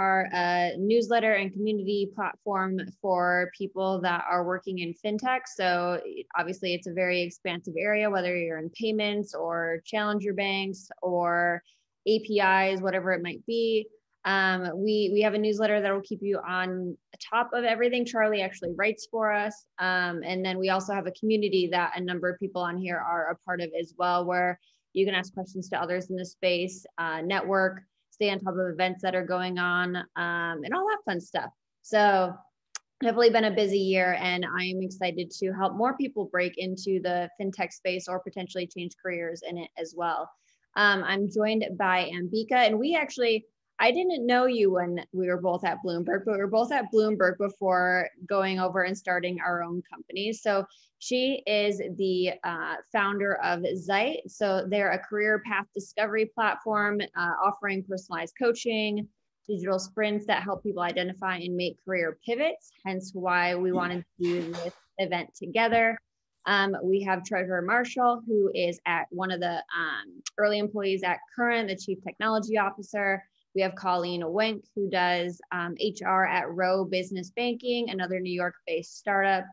are a newsletter and community platform for people that are working in fintech. So obviously it's a very expansive area, whether you're in payments or challenger banks or APIs, whatever it might be. We have a newsletter that will keep you on top of everything Charley actually writes for us. And then we also have a community that a number of people on here are a part of as well, where you can ask questions to others in the space, network, stay on top of events that are going on, and all that fun stuff. So definitely been a busy year, and I am excited to help more people break into the fintech space or potentially change careers in it as well. I'm joined by Ambika, and I didn't know you when we were both at Bloomberg, but we were both at Bloomberg before going over and starting our own company. So she is the founder of Zeit. So they're a career path discovery platform offering personalized coaching, digital sprints that help people identify and make career pivots, hence why we wanted to do this event together. We have Trevor Marshall, who is at one of the early employees at Current, the Chief Technology Officer. We have Colleen Wenk, who does HR at Row Business Banking, another New York-based startup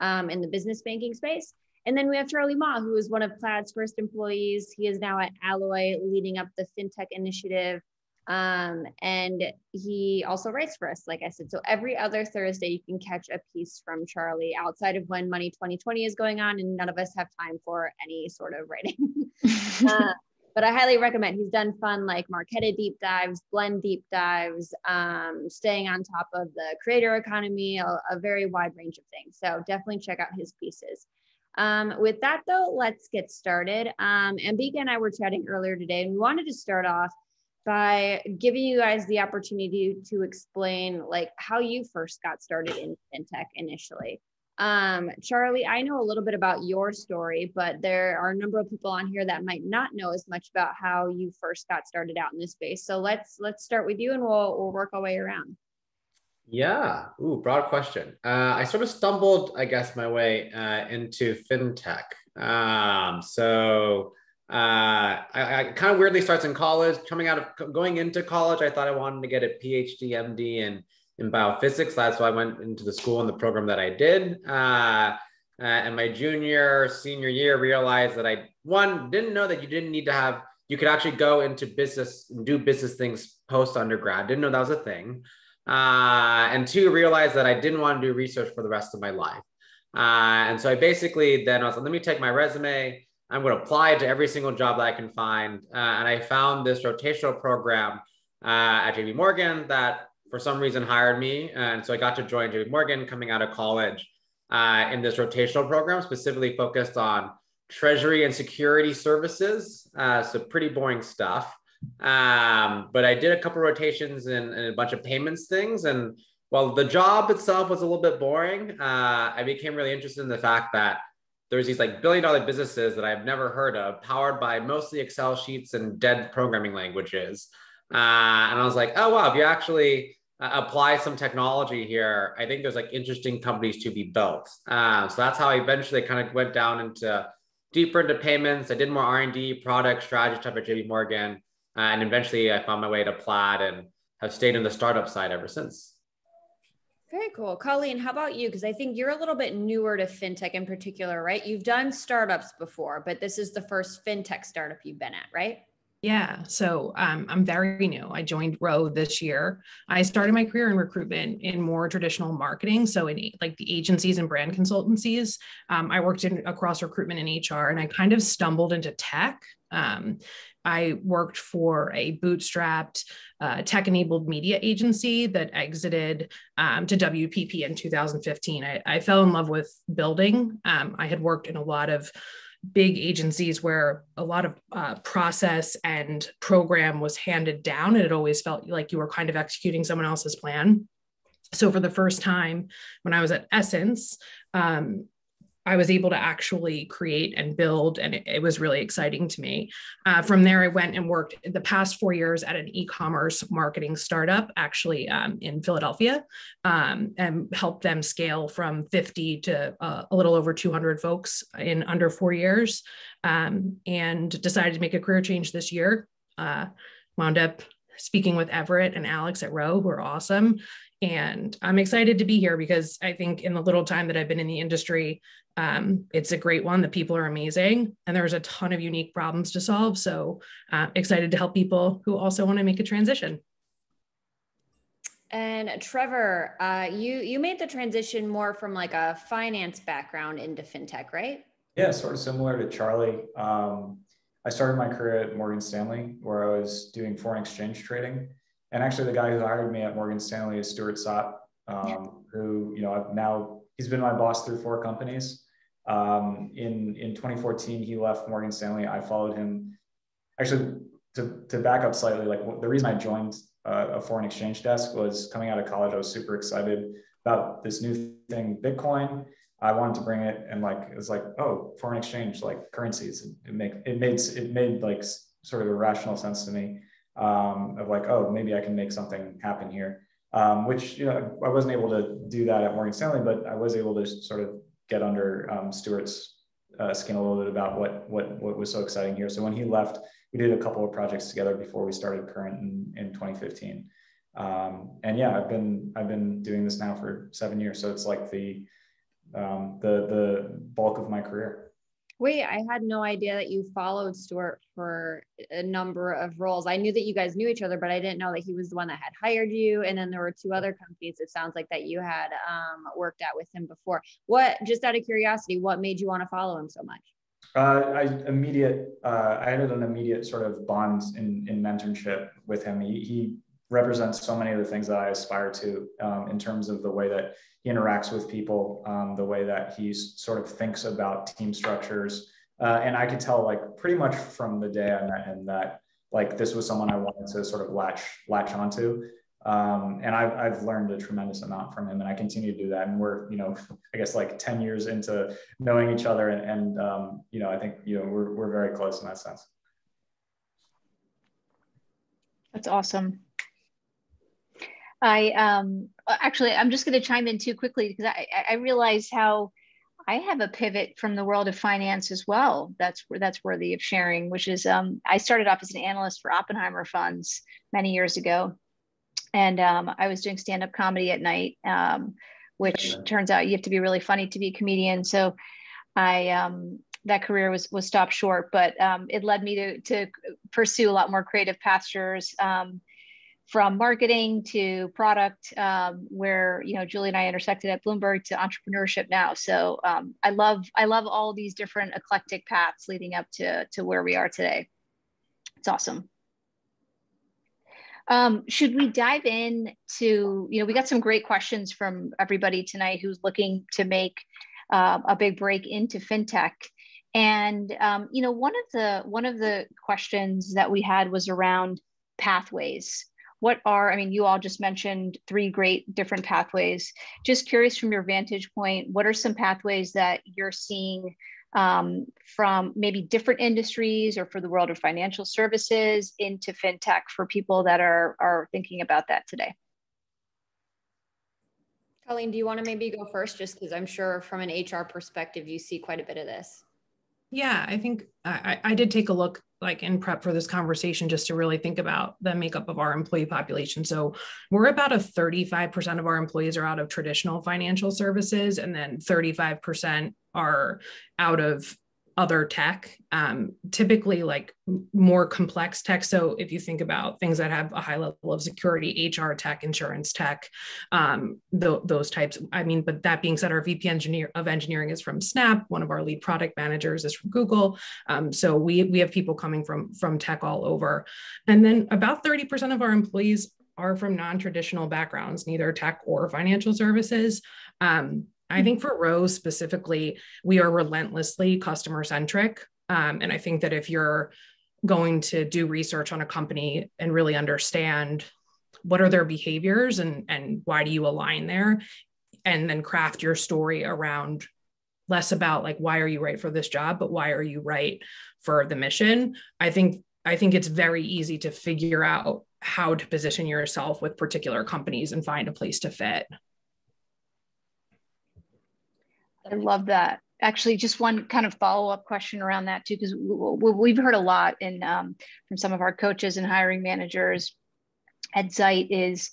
in the business banking space. And then we have Charley Ma, who is one of Plaid's first employees. He is now at Alloy, leading up the FinTech initiative. And he also writes for us, like I said. So every other Thursday, you can catch a piece from Charley outside of when Money 2020 is going on, and none of us have time for any sort of writing. But I highly recommend. He's done fun like Marketed deep dives, blend deep dives, staying on top of the creator economy, a very wide range of things. So definitely check out his pieces. With that though, let's get started. Ambika and I were chatting earlier today, and we wanted to start off by giving you guys the opportunity to explain like how you first got started in fintech initially. Charley, I know a little bit about your story, but there are a number of people on here that might not know as much about how you first got started out in this space. So let's start with you, and we'll work our way around. Yeah. Ooh, broad question. I sort of stumbled, I guess, my way into fintech. I kind of weirdly starts in college. Going into college, I thought I wanted to get a PhD, MD in biophysics. That's why I went into the school and the program that I did. And my senior year, realized that I didn't know that you could actually go into business and do business things post undergrad. Didn't know that was a thing. And two, realized that I didn't want to do research for the rest of my life. And so I basically then I was like, let me take my resume. I'm going to apply to every single job that I can find. And I found this rotational program at JP Morgan that for some reason hired me. And so I got to join JP Morgan coming out of college in this rotational program, specifically focused on treasury and security services. So pretty boring stuff. But I did a couple of rotations in a bunch of payments things. And while the job itself was a little bit boring, I became really interested in the fact that there's these like billion-dollar businesses that I've never heard of, powered by mostly Excel sheets and dead programming languages. And I was like, oh, wow, if you actually apply some technology here, I think there's like interesting companies to be built. So that's how I eventually kind of went down deeper into payments. I did more R&D, product strategy stuff at JP Morgan. And eventually I found my way to Plaid and have stayed in the startup side ever since. Very cool. Colleen, how about you? Because I think you're a little bit newer to fintech in particular, right? You've done startups before, but this is the first fintech startup you've been at, right? Yeah, so I'm very new. I joined Row this year. I started my career in recruitment in more traditional marketing. So in like the agencies and brand consultancies, I worked across recruitment and HR, and I kind of stumbled into tech. I worked for a bootstrapped tech-enabled media agency that exited to WPP in 2015. I fell in love with building. I had worked in a lot of big agencies where a lot of process and program was handed down, and it always felt like you were kind of executing someone else's plan. So for the first time when I was at Essence, I was able to actually create and build, and it was really exciting to me. From there, I went and worked the past 4 years at an e-commerce marketing startup, actually in Philadelphia, and helped them scale from 50 to a little over 200 folks in under 4 years, and decided to make a career change this year. Wound up speaking with Everett and Alex at Row, who are awesome. And I'm excited to be here because I think in the little time that I've been in the industry, it's a great one. The people are amazing and there's a ton of unique problems to solve. So excited to help people who also want to make a transition. And Trevor, you made the transition more from like a finance background into fintech, right? Yeah, sort of similar to Charlie. I started my career at Morgan Stanley, where I was doing foreign exchange trading. And actually, the guy who hired me at Morgan Stanley is Stuart Sott, who, he's been my boss through 4 companies. In 2014, he left Morgan Stanley. I followed him. Actually, to back up slightly, like the reason I joined a foreign exchange desk was coming out of college. I was super excited about this new thing, Bitcoin. I wanted to bring it, and it was like, oh, foreign exchange, like currencies. It made like sort of a rational sense to me, of like, oh, maybe I can make something happen here. Which I wasn't able to do that at Morgan Stanley, but I was able to sort of get under Stuart's skin a little bit about what was so exciting here. So when he left, we did a couple of projects together before we started Current in 2015. And yeah, I've been doing this now for 7 years. So it's like the bulk of my career. Wait, I had no idea that you followed Stuart for a number of roles. I knew that you guys knew each other, but I didn't know that he was the one that had hired you. And then there were 2 other companies, it sounds like, that you had worked at with him before. Just out of curiosity, what made you want to follow him so much? I had an immediate sort of bond in mentorship with him. He represents so many of the things that I aspire to, in terms of the way that he interacts with people, the way that he sort of thinks about team structures. And I could tell, like, pretty much from the day I met him that, like, this was someone I wanted to sort of latch onto. And I've learned a tremendous amount from him, and I continue to do that. And we're, I guess like 10 years into knowing each other, and I think, we're very close in that sense. That's awesome. Actually, I'm just going to chime in too quickly, because I realize how I have a pivot from the world of finance as well. That's worthy of sharing, which is, I started off as an analyst for Oppenheimer funds many years ago. And I was doing stand-up comedy at night, which turns out you have to be really funny to be a comedian. So that career was stopped short, but it led me to pursue a lot more creative pastures, from marketing to product, where Julie and I intersected at Bloomberg, to entrepreneurship now. So I love all these different eclectic paths leading up to where we are today. It's awesome. Should we dive in to, we got some great questions from everybody tonight who's looking to make a big break into fintech. And, one of the questions that we had was around pathways. You all just mentioned 3 great different pathways. Just curious, from your vantage point, what are some pathways that you're seeing from maybe different industries or for the world of financial services into fintech for people that are thinking about that today? Colleen, do you want to maybe go first, just because I'm sure from an HR perspective, you see quite a bit of this? Yeah, I think I did take a look, like, in prep for this conversation, just to really think about the makeup of our employee population. So we're about 35% of our employees are out of traditional financial services, and then 35% are out of other tech, typically like more complex tech. So if you think about things that have a high level of security, HR tech, insurance tech, those types. But that being said, our VP of engineering is from Snap. One of our lead product managers is from Google. So we have people coming from tech all over. And then about 30% of our employees are from non-traditional backgrounds, neither tech or financial services. I think for Rose specifically, we are relentlessly customer centric. And I think that if you're going to do research on a company and really understand what are their behaviors and why do you align there, and then craft your story around less about like, why are you right for this job, but why are you right for the mission? I think it's very easy to figure out how to position yourself with particular companies and find a place to fit. I love that. Actually, just one kind of follow-up question around that too, because we've heard a lot from some of our coaches and hiring managers at Zeit is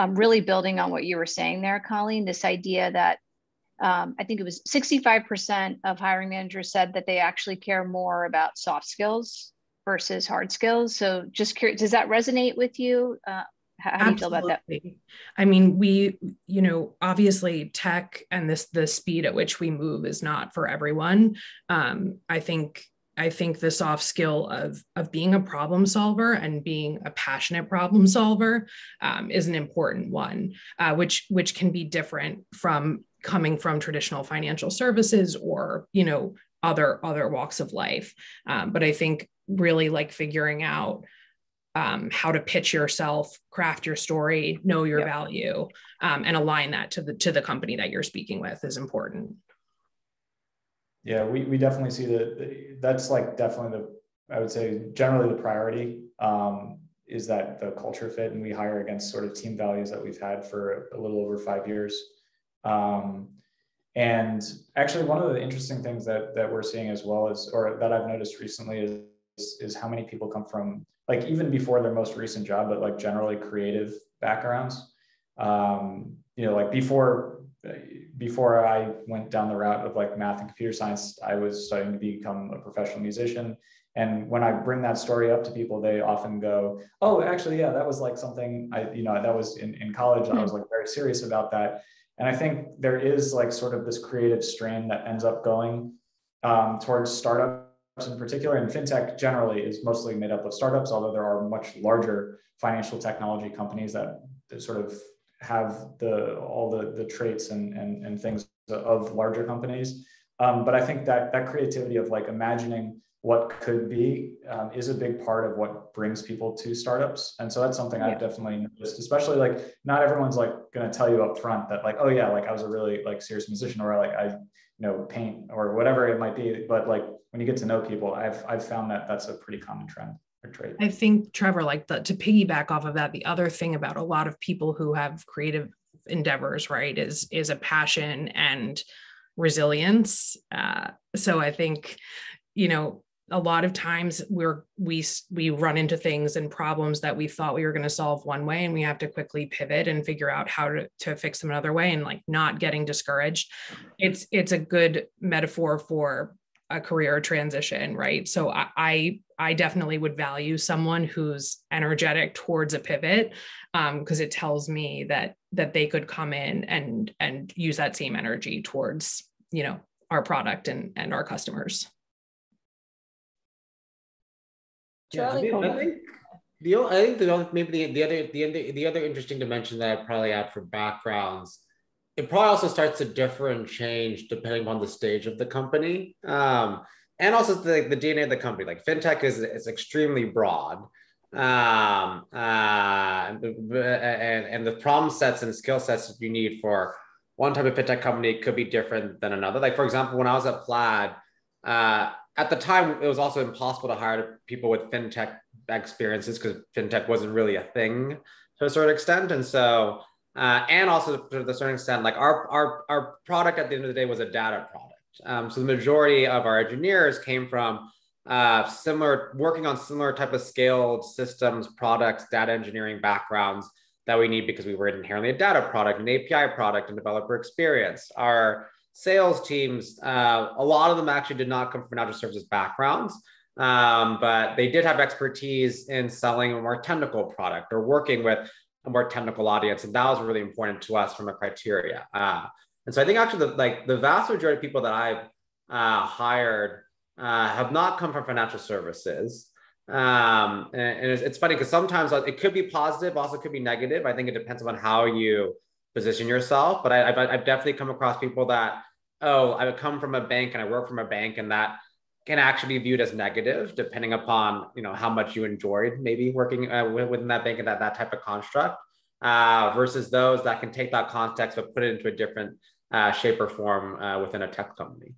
really building on what you were saying there, Colleen, this idea that I think it was 65% of hiring managers said that they actually care more about soft skills versus hard skills. So just curious, does that resonate with you? How do you feel about that? I mean, obviously tech and the speed at which we move is not for everyone. I think the soft skill of being a problem solver and being a passionate problem solver is an important one, which can be different from coming from traditional financial services or, other walks of life. But I think really like figuring out how to pitch yourself, craft your story, know your value, and align that to the company that you're speaking with is important. Yeah, we definitely see that's like definitely I would say generally the priority is that the culture fit, and we hire against sort of team values that we've had for a little over 5 years. And actually one of the interesting things that we're seeing as well or that I've noticed recently is how many people come from, like, even before their most recent job, but like generally creative backgrounds. Like before I went down the route of like math and computer science, I was starting to become a professional musician. And when I bring that story up to people, they often go, "Oh, actually, yeah, that was like something that was in college. I was like very serious about that." And I think there is like sort of this creative strain that ends up going towards startups in particular, and fintech generally is mostly made up of startups, although there are much larger financial technology companies that sort of have all the traits and things of larger companies. But I think that creativity of like imagining what could be is a big part of what brings people to startups. And so that's something I've definitely noticed, especially like not everyone's like going to tell you up front that like, oh yeah, like I was a really like serious musician, or like I paint or whatever it might be. But like when you get to know people, I've found that that's a pretty common trend or trait. I think, Trevor, to piggyback off of that, the other thing about a lot of people who have creative endeavors, right, is a passion and resilience. So I think, a lot of times we run into things and problems that we thought we were going to solve one way, and we have to quickly pivot and figure out how to fix them another way, and like not getting discouraged. It's a good metaphor for a career transition, right? So I definitely would value someone who's energetic towards a pivot, because it tells me that they could come in and use that same energy towards, our product and our customers. Charley, I think the other interesting dimension that I'd probably add for backgrounds, it probably also starts to differ and change depending on the stage of the company, and also the DNA of the company. Like fintech is extremely broad, and the problem sets and skill sets that you need for one type of fintech company could be different than another. Like for example, when I was at Plaid, at the time, it was also impossible to hire people with fintech experiences because fintech wasn't really a thing to a certain extent. And so, and also to a certain extent, like our product at the end of the day was a data product. So the majority of our engineers came from working on similar type of scaled systems, products, data engineering backgrounds that we need because we were inherently a data product, an API product, and developer experience. Our sales teams, a lot of them actually did not come from financial services backgrounds, but they did have expertise in selling a more technical product or working with a more technical audience. And that was really important to us from a criteria. And so I think actually the vast majority of people that I've hired have not come from financial services. And it's funny because sometimes it could be positive, also could be negative. I think it depends on how you position yourself. But I've definitely come across people that, I come from a bank and I work from a bank, and that can actually be viewed as negative depending upon how much you enjoyed maybe working within that bank and that type of construct, versus those that can take that context but put it into a different shape or form within a tech company.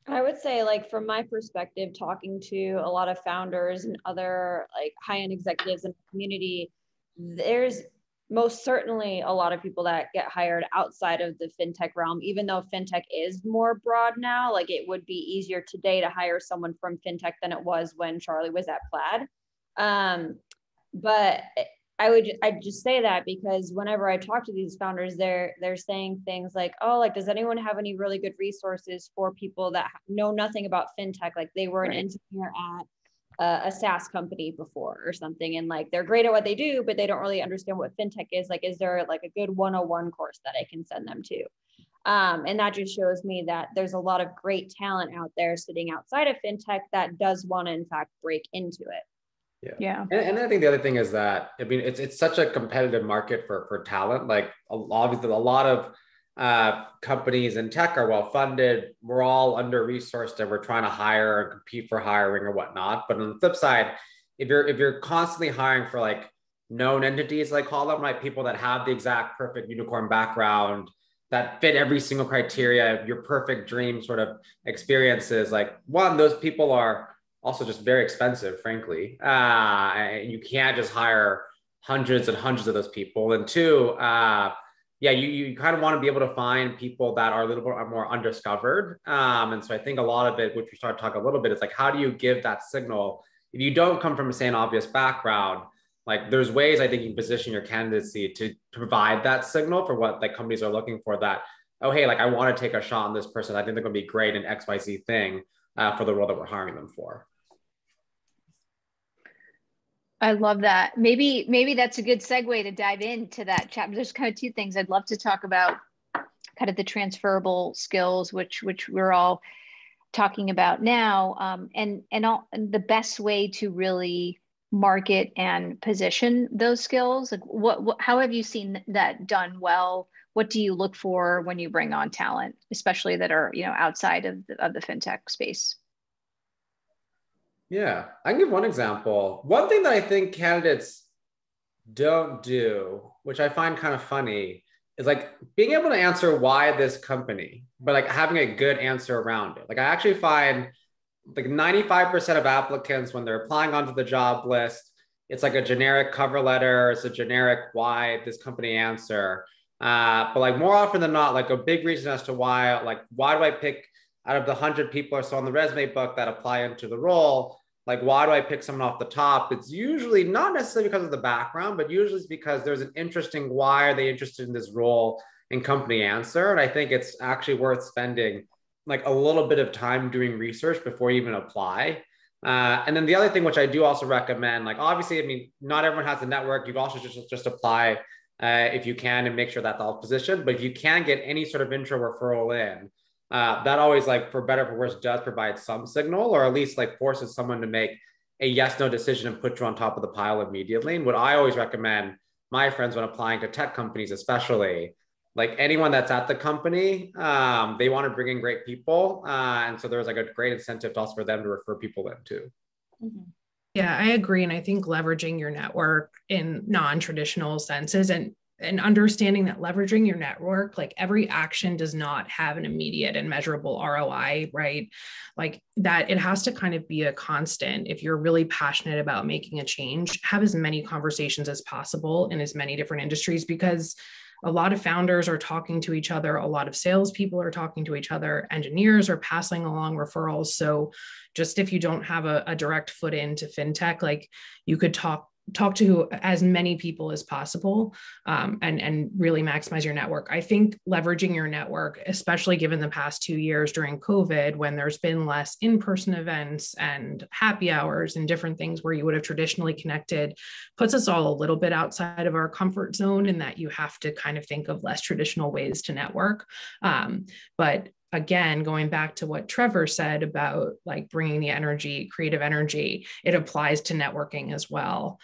I would say, like, from my perspective, talking to a lot of founders and other like high-end executives in the community, there's most certainly a lot of people that get hired outside of the fintech realm, even though fintech is more broad now. Like, it would be easier today to hire someone from fintech than it was when Charley was at Plaid. But I'd just say that because whenever I talk to these founders, they're saying things like, oh, like, does anyone have any really good resources for people that know nothing about fintech? Like they were an engineer at a SaaS company before or something, and like they're great at what they do, but they don't really understand what fintech is. Like, is there like a good 101 course that I can send them to? And that just shows me that there's a lot of great talent out there sitting outside of fintech that does want to, in fact, break into it. Yeah. And I think the other thing is that, I mean, it's such a competitive market for talent. Like obviously a lot of companies in tech are well funded. We're all under resourced and we're trying to hire and compete for hiring or whatnot. But on the flip side, if you're constantly hiring for like known entities, like call them, like people that have the exact perfect unicorn background that fit every single criteria, your perfect dream sort of experiences, like one, those people are also just very expensive, frankly. And you can't just hire hundreds and hundreds of those people. And two, you kind of want to be able to find people that are a little bit more undiscovered. And so I think a lot of it, which we started talking a little bit, is like, how do you give that signal? If you don't come from, say, an obvious background, like there's ways I think you can position your candidacy to provide that signal for what like companies are looking for, that, oh, hey, like I want to take a shot on this person. I think they're going to be great in XYZ thing for the role that we're hiring them for. I love that. Maybe that's a good segue to dive into that chapter. There's kind of two things I'd love to talk about, kind of the transferable skills, which we're all talking about now, and the best way to really market and position those skills. Like how have you seen that done well? What do you look for when you bring on talent, especially that are, outside of the fintech space? Yeah, I can give one example. One thing that I think candidates don't do, which I find kind of funny, is like being able to answer why this company, but like having a good answer around it. Like I actually find like 95% of applicants, when they're applying onto the job list, it's like a generic cover letter, it's a generic why this company answer. But like more often than not, like a big reason as to why do I pick out of the 100 people or so on the resume book that apply into the role, like why do I pick someone off the top? It's usually not necessarily because of the background, but usually it's because there's an interesting why are they interested in this role and company answer. And I think it's actually worth spending like a little bit of time doing research before you even apply. And then the other thing, which I do also recommend, like obviously, I mean, not everyone has a network. You also just apply if you can and make sure that's all positioned. But if you can get any sort of intro referral in, that always, like for better or for worse, does provide some signal, or at least like forces someone to make a yes no decision and put you on top of the pile immediately. And what I always recommend my friends when applying to tech companies, especially, like anyone that's at the company, they want to bring in great people. And so there's like a great incentive to also for them to refer people in too. Mm-hmm. Yeah, I agree. And I think leveraging your network in non-traditional senses and understanding that leveraging your network, like every action does not have an immediate and measurable ROI, right? Like that it has to kind of be a constant. If you're really passionate about making a change, have as many conversations as possible in as many different industries, because a lot of founders are talking to each other. A lot of salespeople are talking to each other. Engineers are passing along referrals. So just if you don't have a direct foot into fintech, like you could talk to as many people as possible, and really maximize your network. I think leveraging your network, especially given the past 2 years during COVID, when there's been less in-person events and happy hours and different things where you would have traditionally connected, puts us all a little bit outside of our comfort zone, in that you have to kind of think of less traditional ways to network. But again, going back to what Trevor said about like bringing the energy, creative energy, it applies to networking as well.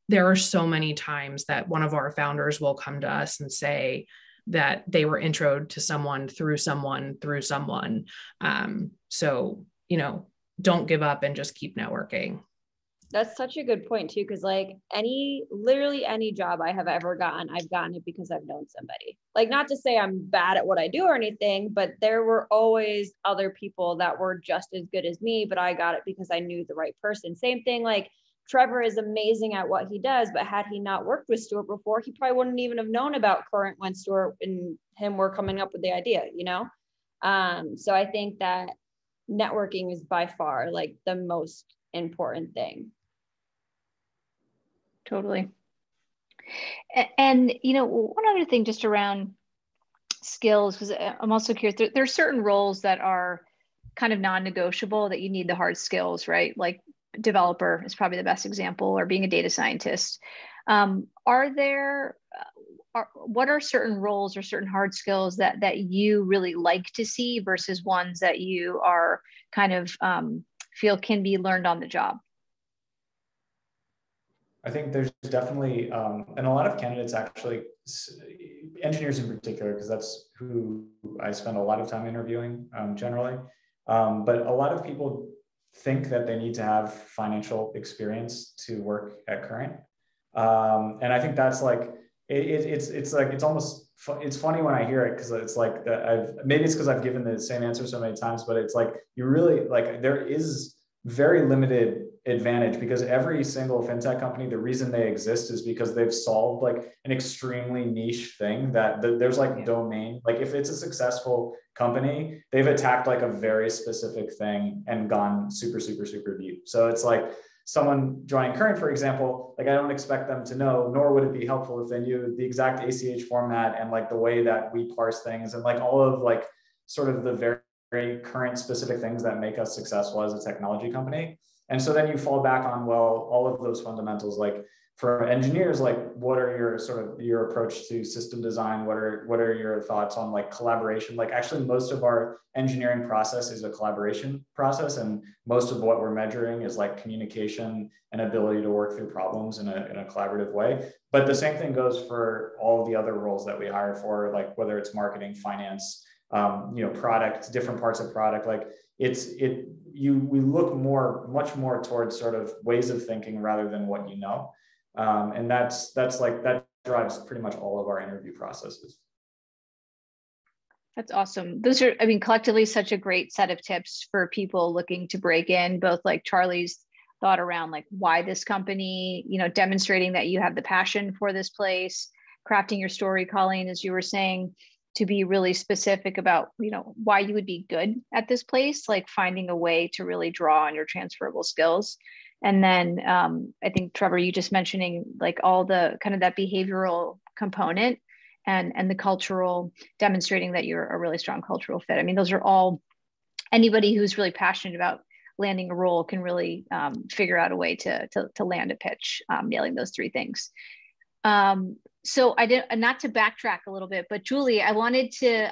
There are so many times that one of our founders will come to us and say that they were introed to someone through someone through someone. So, don't give up and just keep networking. That's such a good point too, because like literally any job I have ever gotten, I've gotten it because I've known somebody. Like, not to say I'm bad at what I do or anything, but there were always other people that were just as good as me, but I got it because I knew the right person. Same thing, like Trevor is amazing at what he does, but had he not worked with Stuart before, he probably wouldn't even have known about Current when Stuart and him were coming up with the idea, So I think that networking is by far like the most important thing. Totally. And, you know, one other thing just around skills, because I'm also curious, there are certain roles that are kind of non-negotiable that you need the hard skills, right? Like developer is probably the best example, or being a data scientist. What are certain roles or certain hard skills that you really like to see versus ones that you are kind of feel can be learned on the job? I think there's definitely, and a lot of candidates actually, engineers in particular, because that's who I spend a lot of time interviewing generally. But a lot of people think that they need to have financial experience to work at Current. And I think that's like, it's funny when I hear it, because it's like, maybe it's because I've given the same answer so many times, but it's like, you really, like, there is very limited advantage, because every single fintech company, the reason they exist is because they've solved like an extremely niche thing that there's like domain, like if it's a successful company, they've attacked like a very specific thing and gone super, super, super deep. So it's like someone joining Current, for example, like I don't expect them to know, nor would it be helpful if they knew the exact ACH format and like the way that we parse things and like all of like sort of the very current specific things that make us successful as a technology company. And so then you fall back on, well, all of those fundamentals, like for engineers, like what are your sort of your approach to system design? What are your thoughts on like collaboration? Like actually most of our engineering process is a collaboration process. And most of what we're measuring is like communication and ability to work through problems in a collaborative way. But the same thing goes for all of the other roles that we hire for, like whether it's marketing, finance, product, different parts of product, like we look much more towards sort of ways of thinking rather than what you know. And that's like, that drives pretty much all of our interview processes. That's awesome. Those are, I mean, collectively such a great set of tips for people looking to break in, both like Charlie's thought around like why this company, demonstrating that you have the passion for this place, crafting your story, Colleen, as you were saying, to be really specific about, why you would be good at this place, like finding a way to really draw on your transferable skills. And then I think, Trevor, you just mentioning like all the kind of that behavioral component and the cultural, demonstrating that you're a really strong cultural fit. I mean, those are all, anybody who's really passionate about landing a role can really figure out a way to land a pitch, nailing those three things. So I did, not to backtrack a little bit, but Julie, I wanted to,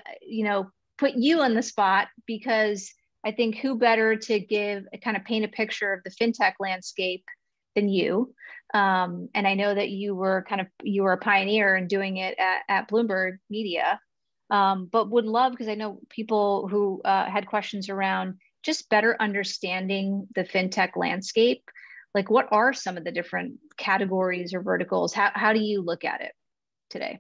put you on the spot, because I think who better to kind of paint a picture of the fintech landscape than you. And I know that you were a pioneer in doing it at Bloomberg Media, but would love, because I know people who had questions around just better understanding the fintech landscape. Like, what are some of the different categories or verticals? How do you look at it today?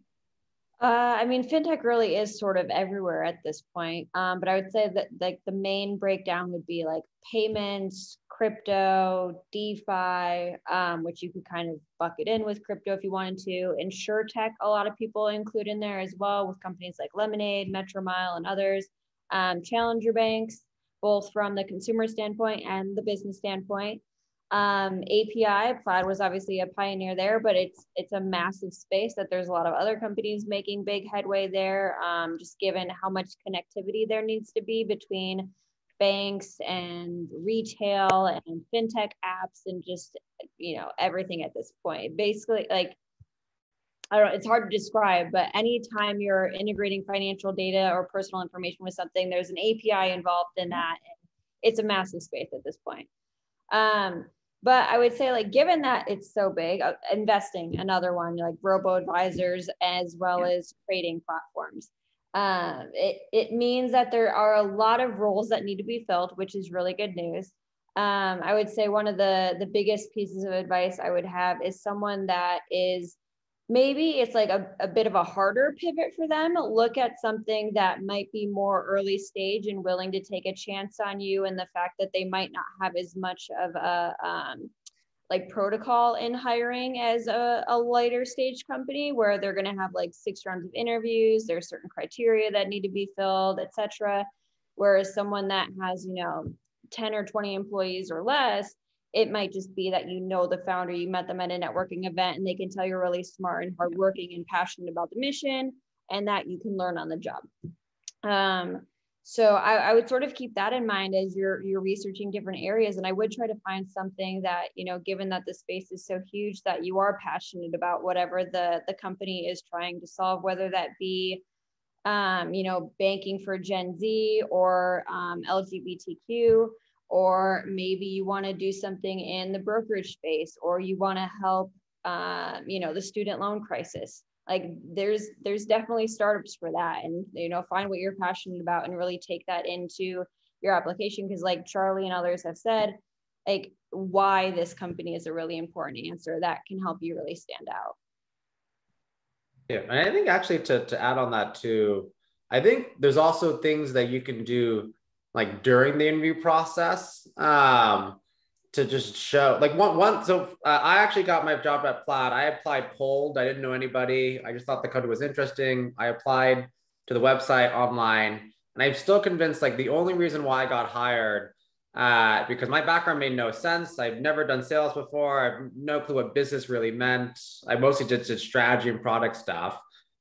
I mean, fintech really is sort of everywhere at this point. But I would say that like the main breakdown would be like payments, crypto, DeFi, which you could kind of bucket in with crypto if you wanted to. InsurTech, a lot of people include in there as well, with companies like Lemonade, Metromile, and others. Challenger banks, both from the consumer standpoint and the business standpoint. API, Plaid was obviously a pioneer there, but it's a massive space that there's a lot of other companies making big headway there, just given how much connectivity there needs to be between banks and retail and fintech apps and just, everything at this point. Basically, like, I don't know, it's hard to describe, but anytime you're integrating financial data or personal information with something, there's an API involved in that. And it's a massive space at this point. But I would say, like, given that it's so big, investing, another one, like robo-advisors, as well as trading platforms. It means that there are a lot of roles that need to be filled, which is really good news. I would say one of the biggest pieces of advice I would have is someone that is, maybe it's like a bit of a harder pivot for them. Look at something that might be more early stage and willing to take a chance on you, and the fact that they might not have as much of a like protocol in hiring as a lighter stage company, where they're going to have like 6 rounds of interviews. There's certain criteria that need to be filled, etc. Whereas someone that has 10 or 20 employees or less, It might just be that you know the founder, you met them at a networking event, and they can tell you're really smart and hardworking and passionate about the mission, and that you can learn on the job. So I would sort of keep that in mind as you're researching different areas. And I would try to find something that, you know, given that the space is so huge, that you are passionate about whatever the company is trying to solve, whether that be, you know, banking for Gen Z or LGBTQ, or maybe you want to do something in the brokerage space, or you want to help, you know, the student loan crisis. Like there's definitely startups for that, and, you know, find what you're passionate about and really take that into your application. Because like Charlie and others have said, like why this company is a really important answer that can help you really stand out. Yeah, and I think actually to add on that too, I think there's also things that you can do like during the interview process, to just show like one. So I actually got my job at Plaid. I applied cold. I didn't know anybody. I just thought the company was interesting. I applied to the website online, and I'm still convinced like the only reason why I got hired, because my background made no sense. I've never done sales before. I have no clue what business really meant. I mostly did strategy and product stuff.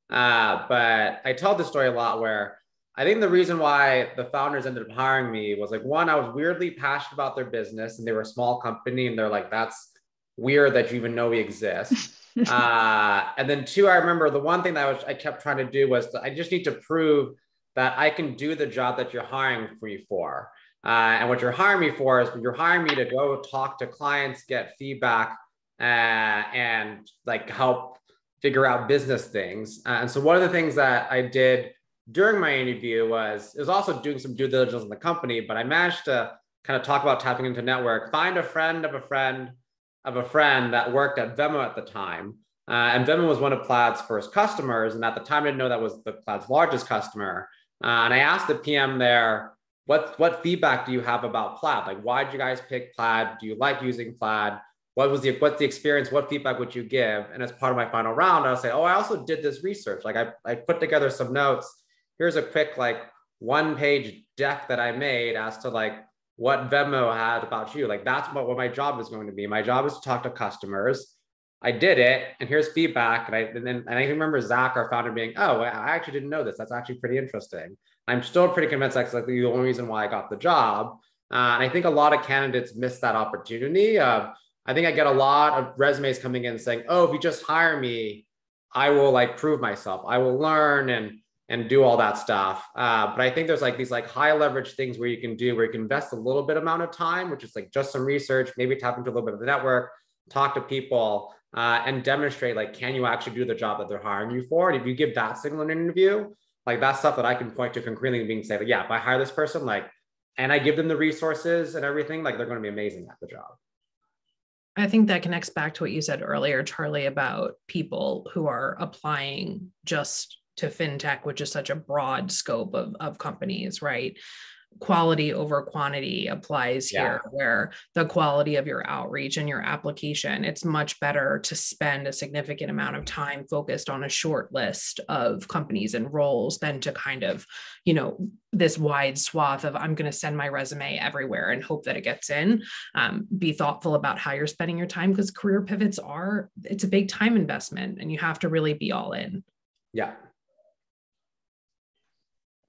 But I tell this story a lot where I think the reason why the founders ended up hiring me was like, one, I was weirdly passionate about their business, and they were a small company, and they're like, that's weird that you even know we exist. And then two, I remember the one thing that I kept trying to do was I just need to prove that I can do the job that you're hiring me for. And what you're hiring me for is you're hiring me to go talk to clients, get feedback, and like help figure out business things. And so one of the things that I did during my interview was also doing some due diligence on the company, but I managed to kind of talk about tapping into network, find a friend of a friend of a friend that worked at Venmo at the time. And Venmo was one of Plaid's first customers. And at the time, I didn't know that was the Plaid's largest customer. And I asked the PM there, what feedback do you have about Plaid? Like, why did you guys pick Plaid? Do you like using Plaid? What's the experience? What feedback would you give? And as part of my final round, I'll say, oh, I also did this research. Like I put together some notes. Here's a quick like 1-page deck that I made as to like what Venmo had about you. Like that's what my job is going to be. My job is to talk to customers. I did it, and here's feedback. And I remember Zach, our founder, being, oh, I actually didn't know this. That's actually pretty interesting. I'm still pretty convinced that's like the only reason why I got the job. And I think a lot of candidates miss that opportunity. I think I get a lot of resumes coming in saying, oh, if you just hire me, I will like prove myself. I will learn and do all that stuff. But I think there's like these like high leverage things where you can invest a little bit amount of time, which is like just some research, maybe tap into a little bit of the network, talk to people, and demonstrate like, can you actually do the job that they're hiring you for? And if you give that signal in an interview, like that's stuff that I can point to concretely being say, like, yeah, if I hire this person, like, and I give them the resources and everything, like they're going to be amazing at the job. I think that connects back to what you said earlier, Charlie, about people who are applying just to fintech, which is such a broad scope of companies, right? Quality over quantity applies here, where the quality of your outreach and your application, it's much better to spend a significant amount of time focused on a short list of companies and roles than to kind of, you know, this wide swath of I'm going to send my resume everywhere and hope that it gets in. Be thoughtful about how you're spending your time, because career pivots it's a big time investment and you have to really be all in. Yeah.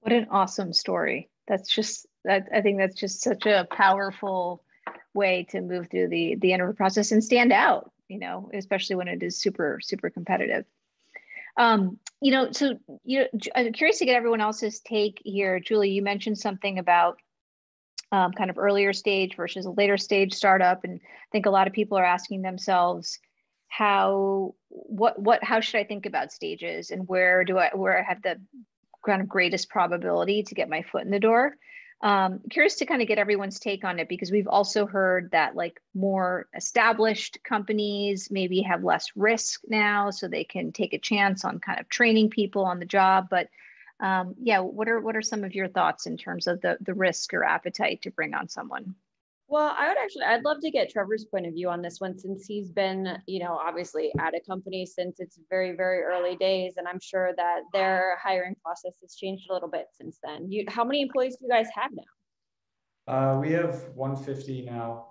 What an awesome story. That's just that. I think that's just such a powerful way to move through the interview process and stand out, you know, especially when it is super, super competitive. You know, so, you know, I'm curious to get everyone else's take here. Julie, you mentioned something about kind of earlier stage versus a later stage startup. And I think a lot of people are asking themselves, how should I think about stages, and where I have the kind of greatest probability to get my foot in the door? Curious to kind of get everyone's take on it, because we've also heard that like more established companies maybe have less risk now, so they can take a chance on kind of training people on the job. But yeah, what are some of your thoughts in terms of the risk or appetite to bring on someone? Well, I'd love to get Trevor's point of view on this one, since he's been, you know, obviously at a company since its very, very early days. And I'm sure that their hiring process has changed a little bit since then. How many employees do you guys have now? We have 150 now.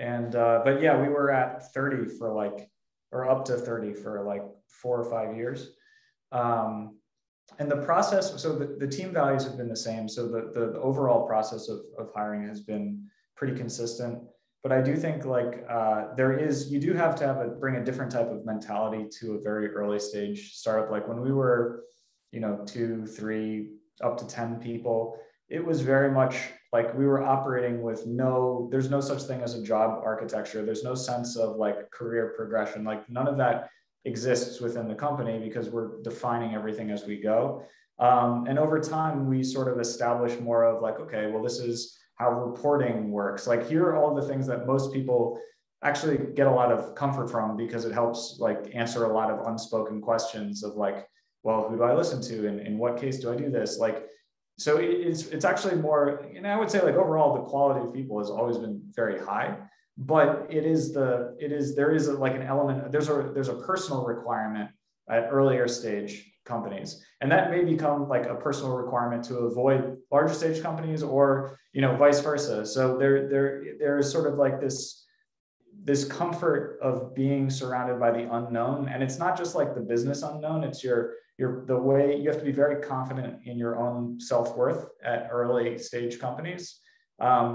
And, but yeah, we were at 30 for like, or up to 30 for like 4 or 5 years. And the process, so the team values have been the same. So the overall process of hiring has been pretty consistent. But I do think like you do have to bring a different type of mentality to a very early stage startup. Like when we were, 2, 3, up to 10 people, it was very much like we were operating with there's no such thing as a job architecture. There's no sense of like career progression. Like none of that exists within the company because we're defining everything as we go. And over time, we sort of establish more of like, okay, well, this is how reporting works. Like here are all the things that most people actually get a lot of comfort from because it helps like answer a lot of unspoken questions of like, well, who do I listen to? And in what case do I do this? Like, so it's actually more, I would say like overall, the quality of people has always been very high, but there is like an element, there's a personal requirement at earlier stage companies. And that may become like a personal requirement to avoid larger stage companies or, vice versa. So there is sort of like this comfort of being surrounded by the unknown. And it's not just like the business unknown, it's the way you have to be very confident in your own self-worth at early stage companies,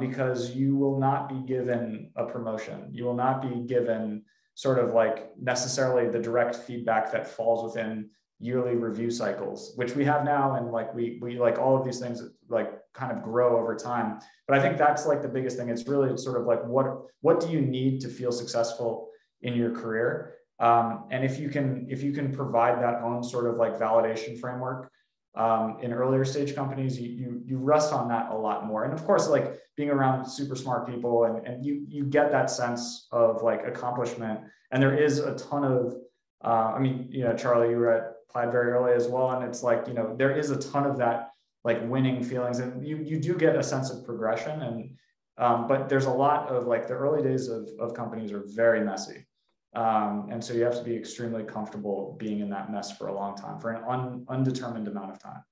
because you will not be given a promotion. You will not be given sort of like necessarily the direct feedback that falls within yearly review cycles, which we have now. And like we like all of these things like kind of grow over time. But I think that's like the biggest thing. It's really sort of like, what do you need to feel successful in your career? And if you can provide that own sort of like validation framework in earlier stage companies, you rest on that a lot more. And of course, like being around super smart people and you get that sense of like accomplishment. And there is a ton of, Charlie, you were at Plaid very early as well. And it's like, there is a ton of that like winning feelings and you do get a sense of progression. And, but there's a lot of like the early days of companies are very messy. And so you have to be extremely comfortable being in that mess for a long time, for an undetermined amount of time.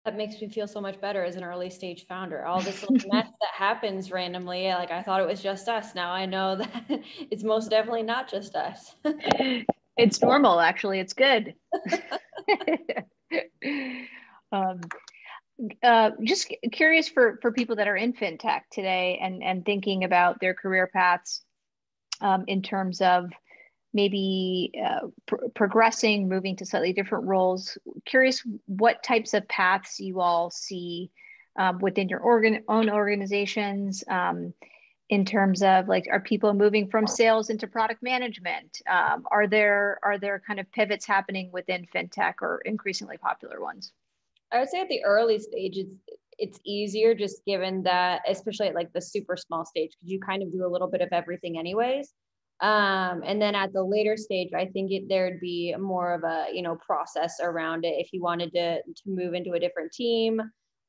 That makes me feel so much better as an early stage founder. All this little mess that happens randomly, like I thought it was just us. Now I know that it's most definitely not just us. It's normal, actually. It's good. Just curious for people that are in fintech today and thinking about their career paths in terms of maybe progressing, moving to slightly different roles. Curious what types of paths you all see within your own organizations in terms of like, are people moving from sales into product management? Are there kind of pivots happening within fintech or increasingly popular ones? I would say at the early stage, it's easier just given that, especially at like the super small stage, because you kind of do a little bit of everything anyways. And then at the later stage, I think there'd be more of a, process around it. If you wanted to move into a different team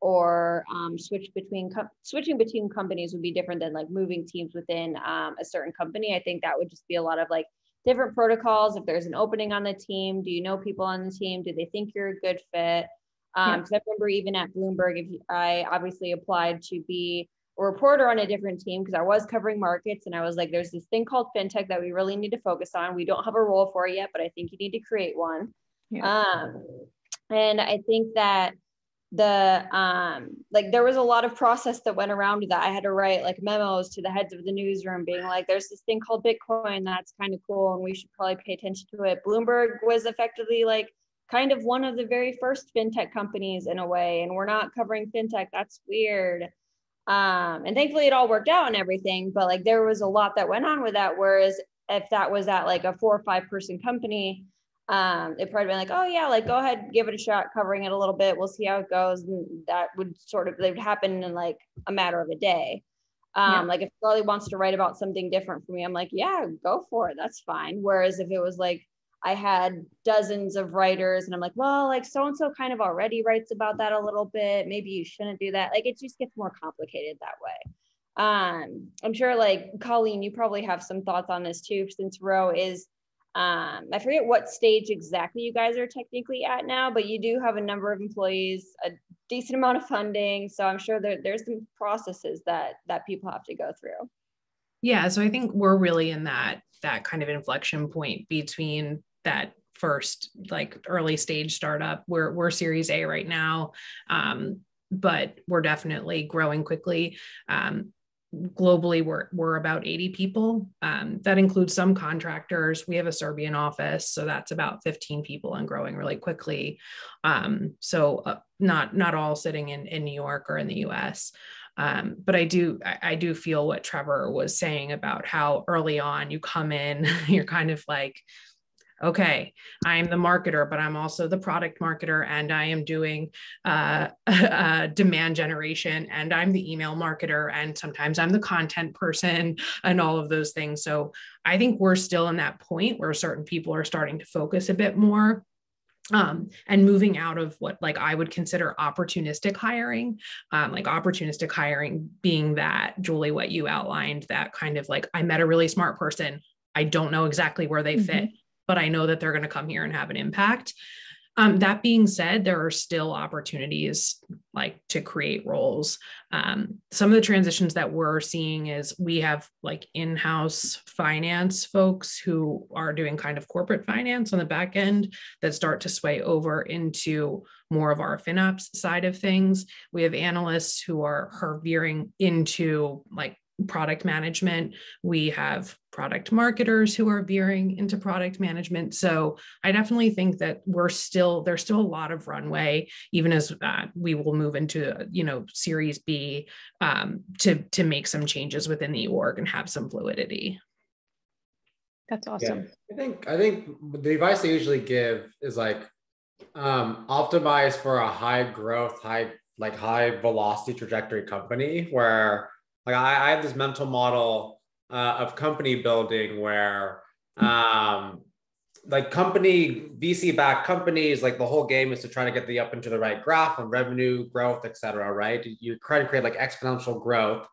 or switching between companies would be different than like moving teams within a certain company. I think that would just be a lot of like different protocols. If there's an opening on the team, do you know people on the team? Do they think you're a good fit? Because I remember even at Bloomberg, I obviously applied to be a reporter on a different team because I was covering markets, and I was like, there's this thing called fintech that we really need to focus on. We don't have a role for it yet, but I think you need to create one. And I think that there was a lot of process that went around that. I had to write like memos to the heads of the newsroom being like, there's this thing called Bitcoin that's kind of cool and we should probably pay attention to it. Bloomberg was effectively like kind of one of the very first fintech companies in a way, and we're not covering fintech. That's weird. And thankfully it all worked out and everything, but like there was a lot that went on with that. Whereas if that was at like a 4 or 5 person company, it probably been like, oh yeah, like go ahead, give it a shot, covering it a little bit. We'll see how it goes. And that would they would happen in like a matter of a day. Like if Charlie wants to write about something different for me, I'm like, yeah, go for it. That's fine. Whereas if it was like, I had dozens of writers and I'm like, well, like so-and-so kind of already writes about that a little bit. Maybe you shouldn't do that. Like it just gets more complicated that way. I'm sure like Colleen, you probably have some thoughts on this too, since Ro is I forget what stage exactly you guys are technically at now, but you do have a number of employees, a decent amount of funding. So I'm sure there's some processes that people have to go through. Yeah, so I think we're really in that kind of inflection point between that first like early stage startup. We're Series A right now, but we're definitely growing quickly. Globally, we're about 80 people. That includes some contractors. We have a Serbian office, so that's about 15 people and growing really quickly. Not all sitting in New York or in the US. But I do feel what Trevor was saying about how early on you come in, you're kind of like, okay, I'm the marketer, but I'm also the product marketer, and I am doing demand generation, and I'm the email marketer, and sometimes I'm the content person, and all of those things. So I think we're still in that point where certain people are starting to focus a bit more. And moving out of what like I would consider opportunistic hiring, like opportunistic hiring being that, Julie, what you outlined, that kind of like, I met a really smart person. I don't know exactly where they fit, but I know that they're going to come here and have an impact. That being said, there are still opportunities like to create roles. Some of the transitions that we're seeing is we have like in-house finance folks who are doing kind of corporate finance on the back end that start to sway over into more of our FinOps side of things. We have analysts who are veering into like product management. We have product marketers who are veering into product management. So I definitely think that there's still a lot of runway, even as we will move into, Series B to make some changes within the org and have some fluidity. That's awesome. Yeah. I think the advice I usually give is like optimize for a high growth, high velocity trajectory company where like I have this mental model of company building where like VC-backed companies, like the whole game is to try to get up into the right graph on revenue growth, et cetera, right? You try to create like exponential growth.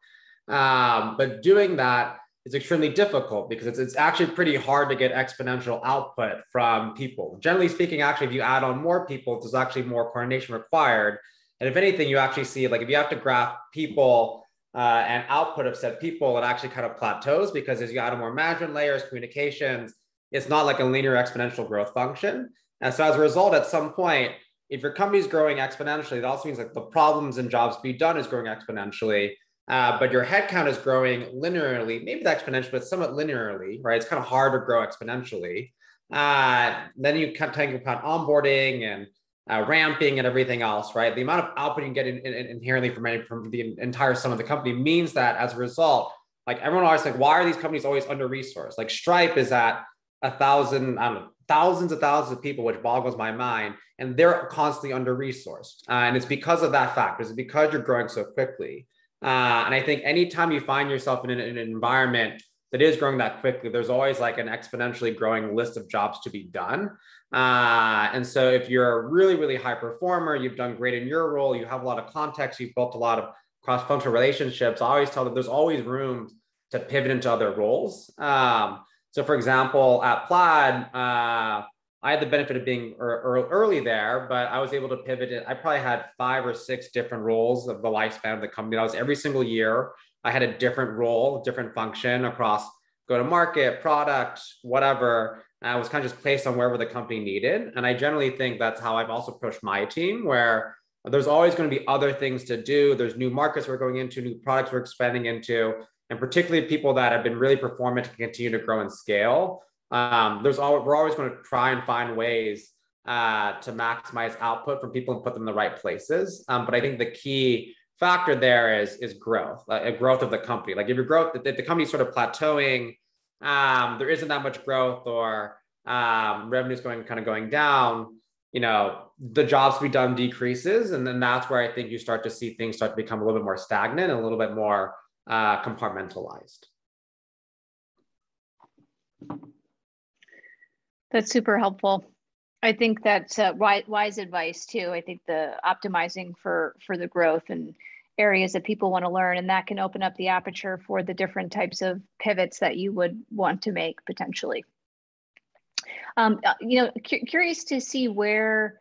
But doing that is extremely difficult because it's actually pretty hard to get exponential output from people. Generally speaking, actually, if you add on more people, there's actually more coordination required. And if anything, you actually see like if you have to graph people and output of said people, it actually kind of plateaus because as you add more management layers, communications, it's not like a linear exponential growth function. And so as a result, at some point, if your company is growing exponentially, it also means like the problems and jobs to be done is growing exponentially, but your headcount is growing linearly, maybe not exponentially, but somewhat linearly, right? It's kind of hard to grow exponentially. Then you kind of think about onboarding and ramping and everything else, right? The amount of output you can get inherently from the entire sum of the company means that as a result, like everyone always like, why are these companies always under-resourced? Like Stripe is at 1,000, I don't know, thousands of thousands of people, which boggles my mind, and they're constantly under-resourced. And it's because of that fact. It's because you're growing so quickly. And I think anytime you find yourself in an environment that is growing that quickly, there's always like an exponentially growing list of jobs to be done. And so if you're a really, really high performer, you've done great in your role, you have a lot of context, you've built a lot of cross-functional relationships, I always tell them there's always room to pivot into other roles. So for example, at Plaid, I had the benefit of being early there, but I was able to pivot. I probably had 5 or 6 different roles of the lifespan of the company. That was every single year. I had a different role, different function across go-to-market, product, whatever. I was kind of just placed on wherever the company needed. And I generally think that's how I've also approached my team, where there's always going to be other things to do. There's new markets we're going into, new products we're expanding into, and particularly people that have been really performant to continue to grow and scale. We're always going to try and find ways to maximize output from people and put them in the right places. But I think the key factor there is growth, growth of the company. Like if the company's sort of plateauing, there isn't that much growth, or revenue's going down, the jobs to be done decreases. And then that's where I think you start to see things start to become a little bit more stagnant and a little bit more compartmentalized. That's super helpful. I think that's wise advice too. I think the optimizing for the growth and areas that people want to learn, and that can open up the aperture for the different types of pivots that you would want to make potentially. Curious to see where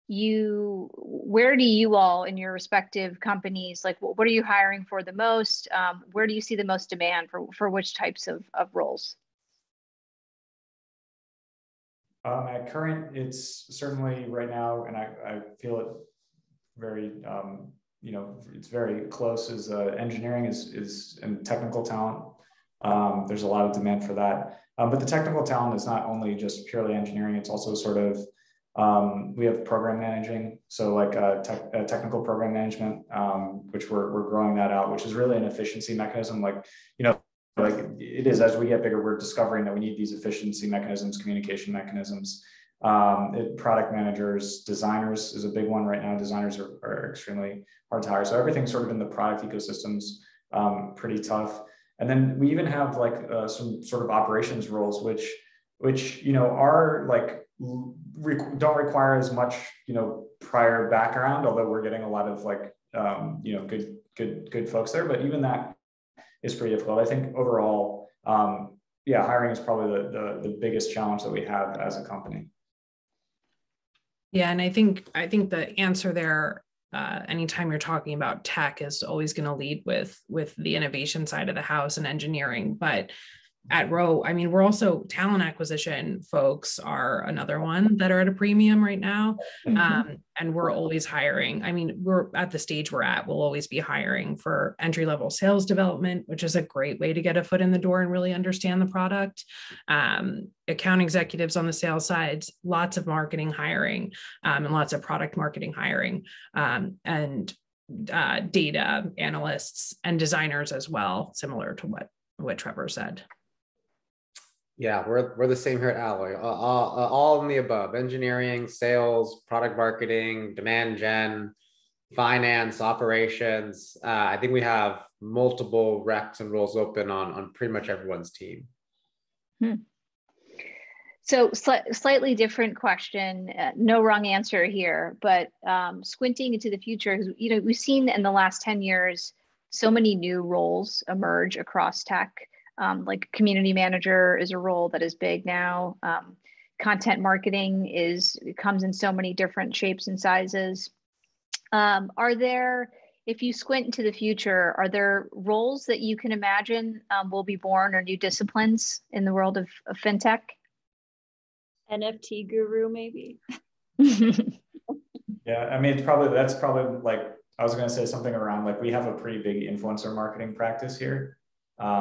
do you all in your respective companies, like what are you hiring for the most? Where do you see the most demand for which types of roles? At current, it's certainly right now, and I feel it very, it's very close, is engineering is and technical talent. There's a lot of demand for that. But the technical talent is not only just purely engineering, it's also sort of, we have program managing. So like technical program management, which we're growing that out, which is really an efficiency mechanism. Like it is, as we get bigger, we're discovering that we need these efficiency mechanisms, communication mechanisms. Product managers, designers is a big one right now. Designers are extremely hard to hire. So everything sort of in the product ecosystems, pretty tough. And then we even have like some sort of operations roles, which are like don't require as much prior background, although we're getting a lot of like good folks there. But even that is pretty difficult. I think overall, hiring is probably the biggest challenge that we have as a company. Yeah, and I think the answer there, anytime you're talking about tech, is always going to lead with the innovation side of the house and engineering. But at Row, I mean, we're also talent acquisition folks are another one that are at a premium right now. And we're always hiring. I mean, we're at the stage we're at, we'll always be hiring for entry-level sales development, which is a great way to get a foot in the door and really understand the product. Account executives on the sales side, lots of marketing hiring, and lots of product marketing hiring, and data analysts and designers as well, similar to what Trevor said. Yeah, we're the same here at Alloy. All in the above: engineering, sales, product marketing, demand gen, finance, operations. I think we have multiple recs and roles open on pretty much everyone's team. So slightly different question, no wrong answer here, but squinting into the future, we've seen in the last 10 years so many new roles emerge across tech. Like community manager is a role that is big now. Content marketing comes in so many different shapes and sizes. Are there, if you squint into the future, are there roles that you can imagine will be born, or new disciplines in the world of fintech? NFT guru, maybe. Yeah, I mean, that's probably like, I was going to say something around like, we have a pretty big influencer marketing practice here.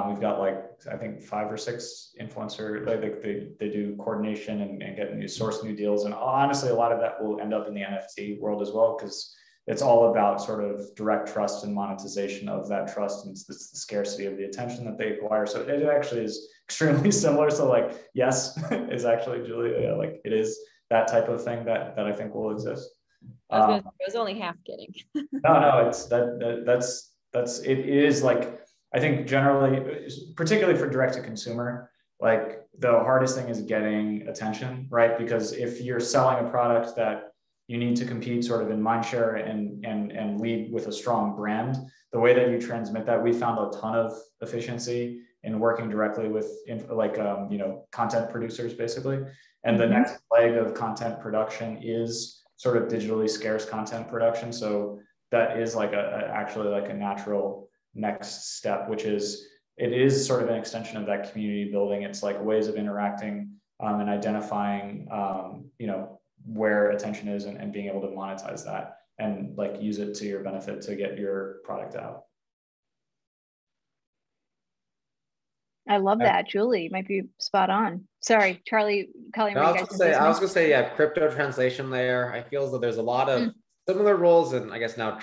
We've got like, I think 5 or 6 influencer, like they do coordination and source new deals. And honestly, a lot of that will end up in the NFT world as well, because it's all about sort of direct trust and monetization of that trust. And it's the scarcity of the attention that they acquire. So it actually is extremely similar. So like, yes, is actually, Julia, like it is that type of thing that I think will exist. I was only half kidding. No, it's it is like, I think generally, particularly for direct to consumer, like the hardest thing is getting attention, right? Because if you're selling a product that you need to compete sort of in mindshare and lead with a strong brand, the way that you transmit that, we found a ton of efficiency in working directly with content producers basically. And the next leg of content production is sort of digitally scarce content production. So that is like actually like a natural next step, which is, it is sort of an extension of that community building. It's like ways of interacting and identifying, where attention is and being able to monetize that and like use it to your benefit to get your product out. I love that. Julie might be spot on. Sorry, Charlie, Colleen. I was going to say, yeah, crypto translation layer. I feel as though there's a lot of similar roles in, I guess now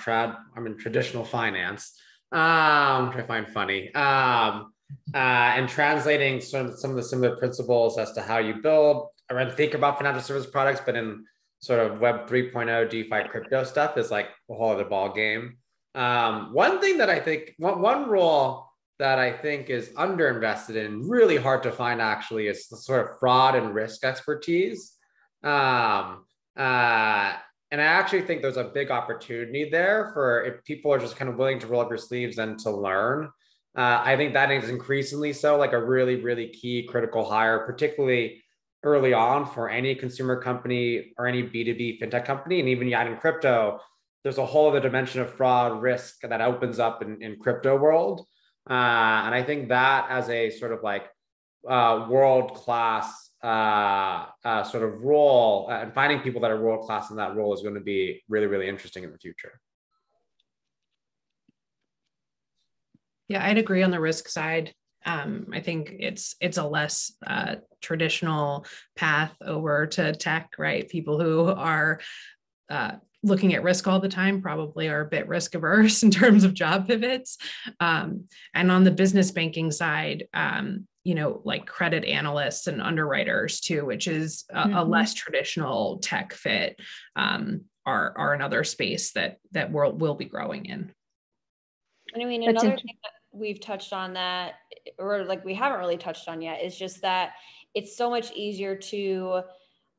I'm in traditional finance, which I find funny, and translating some of the similar principles as to how you build or think about financial service products, but in sort of Web 3.0 DeFi crypto stuff is like a whole other ball game. One thing that I think, one role that I think is underinvested in, really hard to find actually, is the sort of fraud and risk expertise. And I actually think there's a big opportunity there for if people are just kind of willing to roll up your sleeves and to learn. I think that is increasingly so, like a really, really key critical hire, particularly early on for any consumer company or any B2B fintech company. And even you add in crypto, there's a whole other dimension of fraud risk that opens up in crypto world. And I think that as a sort of like world-class sort of role, and finding people that are world-class in that role is going to be really, really interesting in the future. Yeah, I'd agree on the risk side. I think it's a less traditional path over to tech, right? People who are looking at risk all the time probably are a bit risk averse in terms of job pivots. And on the business banking side, like credit analysts and underwriters too, which is a less traditional tech fit, are another space that we'll be growing in. And I mean, another thing that we've touched on that, or like we haven't really touched on yet, is just that it's so much easier to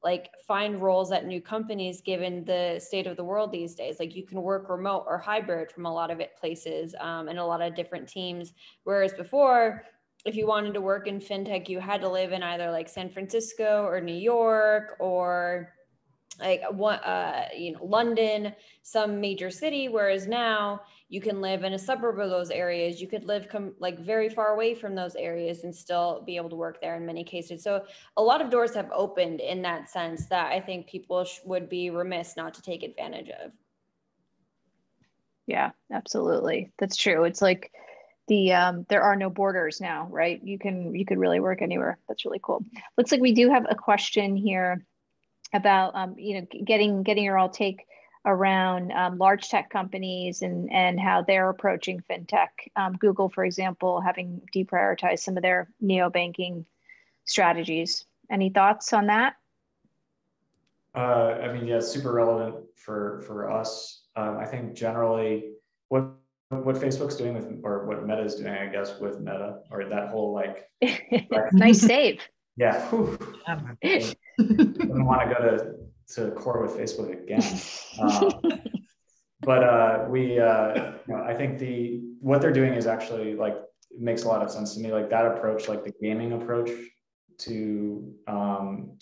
like find roles at new companies given the state of the world these days. Like you can work remote or hybrid from a lot of places and a lot of different teams. Whereas before, if you wanted to work in fintech, you had to live in either like San Francisco or New York or like London, some major city. Whereas now you can live in a suburb of those areas. You could live like very far away from those areas and still be able to work there in many cases. So a lot of doors have opened in that sense that I think people would be remiss not to take advantage of. Yeah, absolutely. That's true. It's like there are no borders now, right? You could really work anywhere. That's really cool. Looks like we do have a question here about getting your all take around large tech companies and how they're approaching fintech. Google, for example, having deprioritized some of their neobanking strategies. Any thoughts on that? I mean, yeah, it's super relevant for us. I think generally what Facebook's doing with, or what Meta is doing, I guess, with Meta, or that whole like nice save. Yeah. I wouldn't want to go to court with Facebook again. But I think what they're doing is actually like, it makes a lot of sense to me. Like that approach, like the gaming approach to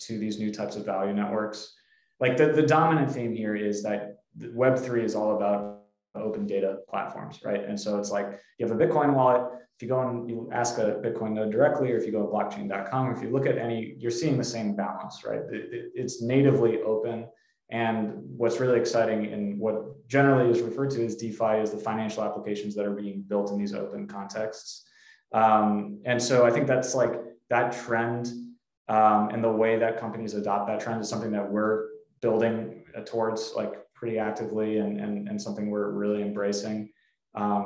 these new types of value networks. Like the dominant theme here is that Web3 is all about open data platforms, right? And so it's like you have a Bitcoin wallet. If you go and you ask a Bitcoin node directly, or if you go to blockchain.com, or if you look at you're seeing the same balance, right? It's natively open. And what's really exciting in what generally is referred to as DeFi is the financial applications that are being built in these open contexts. And so I think that's like that trend and the way that companies adopt that trend is something that we're building towards like pretty actively and something we're really embracing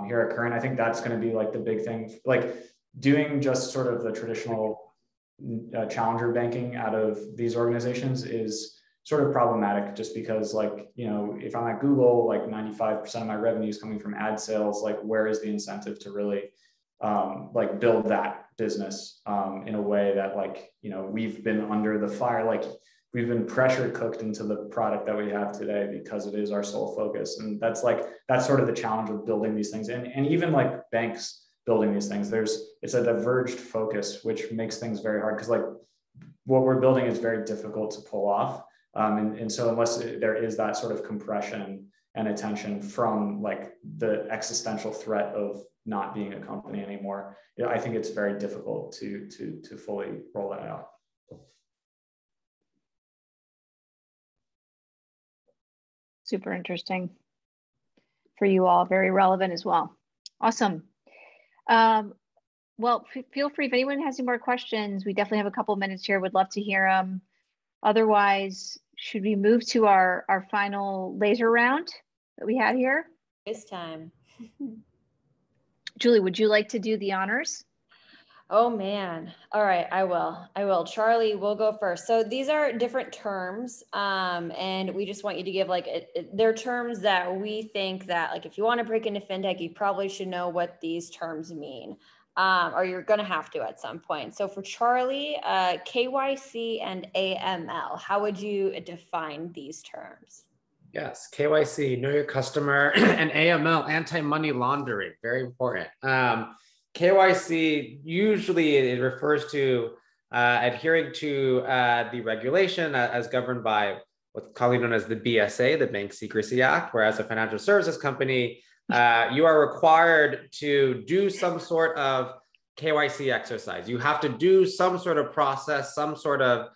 here at Current. I think that's going to be like the big thing, like doing just sort of the traditional challenger banking out of these organizations is sort of problematic, just because like, if I'm at Google, like 95% of my revenue is coming from ad sales, like where is the incentive to really like build that business in a way that like, we've been under the fire, like we've been pressure cooked into the product that we have today because it is our sole focus. And that's sort of the challenge of building these things. And even like banks building these things, it's a diverged focus, which makes things very hard because like what we're building is very difficult to pull off. And so unless there is that sort of compression and attention from like the existential threat of not being a company anymore, I think it's very difficult to fully roll that out. Super interesting for you all, very relevant as well. Awesome. Well, feel free if anyone has any more questions. We definitely have a couple minutes here. Would love to hear them. Otherwise, should we move to our final laser round that we had here? This time. Julie, would you like to do the honors? Oh man. All right, I will. Charlie, we'll go first. So these are different terms, and we just want you to give like, they're terms that we think that like, if you want to break into fintech, you probably should know what these terms mean, or you're going to have to at some point. So for Charlie, KYC and AML, how would you define these terms? Yes, KYC, know your customer, and AML, anti-money laundering, very important. KYC, usually it refers to adhering to the regulation as governed by what's commonly known as the BSA, the Bank Secrecy Act, where as a financial services company, you are required to do some sort of KYC exercise. You have to do some sort of process, some sort of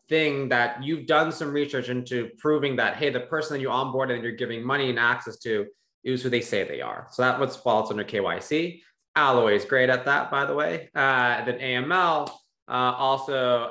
thing that you've done some research into proving that, hey, the person that you onboarded and you're giving money and access to is who they say they are. So that's what falls under KYC. Alloy is great at that, by the way. Then AML, also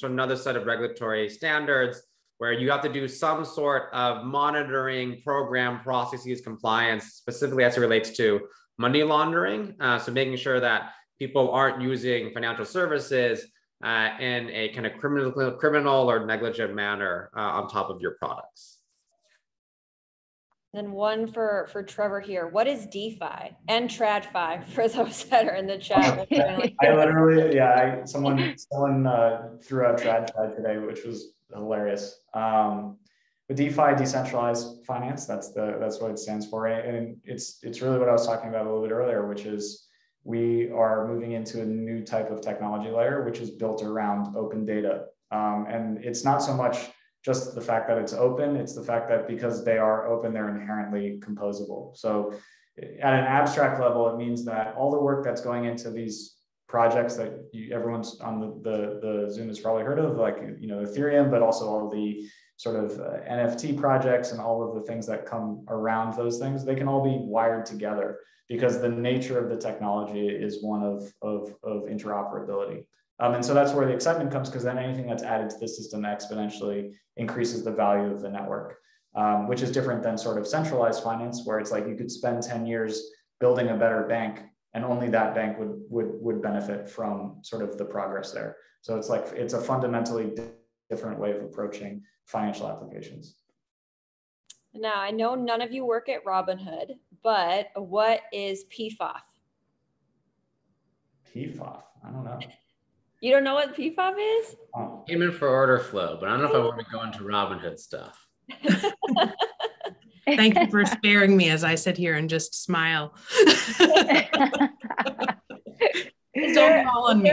another set of regulatory standards where you have to do some sort of monitoring program, processes, compliance, specifically as it relates to money laundering. So making sure that people aren't using financial services in a kind of criminal or negligent manner on top of your products. Then one for Trevor here. What is DeFi and TradFi for those that are in the chat? I literally, someone threw out TradFi today, which was hilarious. But DeFi, decentralized finance, that's what it stands for, and it's really what I was talking about a little bit earlier, which is we are moving into a new type of technology layer, which is built around open data, and it's not so much just the fact that it's open, it's the fact that because they are open, they're inherently composable. So at an abstract level, it means that all the work that's going into these projects that everyone's on the Zoom has probably heard of, like, Ethereum, but also all the sort of NFT projects and all of the things that come around those things, they can all be wired together because the nature of the technology is one of interoperability. And so that's where the excitement comes, because then anything that's added to the system exponentially increases the value of the network, which is different than sort of centralized finance, where it's like you could spend 10 years building a better bank and only that bank would benefit from sort of the progress there. So it's a fundamentally different way of approaching financial applications. Now, I know none of you work at Robinhood, but what is PFOF? PFOF? I don't know. You don't know what PFOF is? Oh. Payment for order flow, but I don't know if I want to go into Robinhood stuff. Thank you for sparing me as I sit here and just smile. Don't call on me.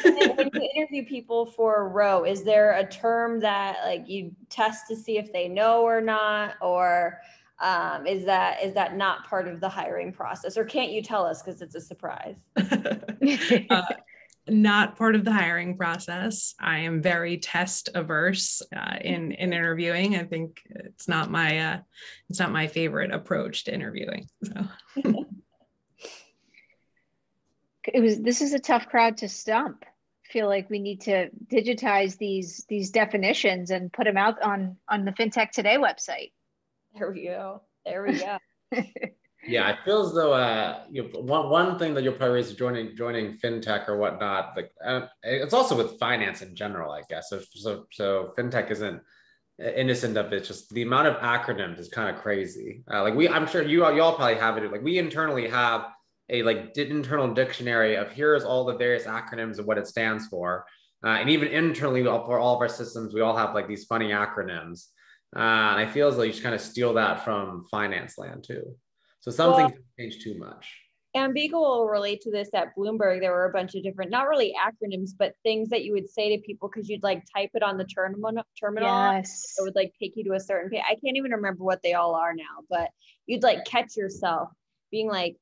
When you interview people for Row, is there a term that like you test to see if they know or not, or is that not part of the hiring process, or can't you tell us because it's a surprise? Not part of the hiring process. I am very test averse in interviewing. I think it's not my favorite approach to interviewing. So. This is a tough crowd to stump. I feel like we need to digitize these definitions and put them out on the FinTech Today website. There we go. Yeah, it feels as though one thing that you'll probably raise is joining FinTech or whatnot. Like it's also with finance in general, I guess. So FinTech isn't innocent of it. Just the amount of acronyms is kind of crazy. I'm sure you all probably have it. Like we internally have a internal dictionary of here's all the various acronyms and what it stands for. And even internally for all of our systems, we all have like these funny acronyms. And I feel as though you just kind of steal that from finance land too. So some things don't change too much. And Beagle will relate to this at Bloomberg. There were a bunch of different, not really acronyms, but things that you would say to people because you'd like type it on the terminal. Yes. It would like take you to a certain page. I can't even remember what they all are now, but you'd like catch yourself being like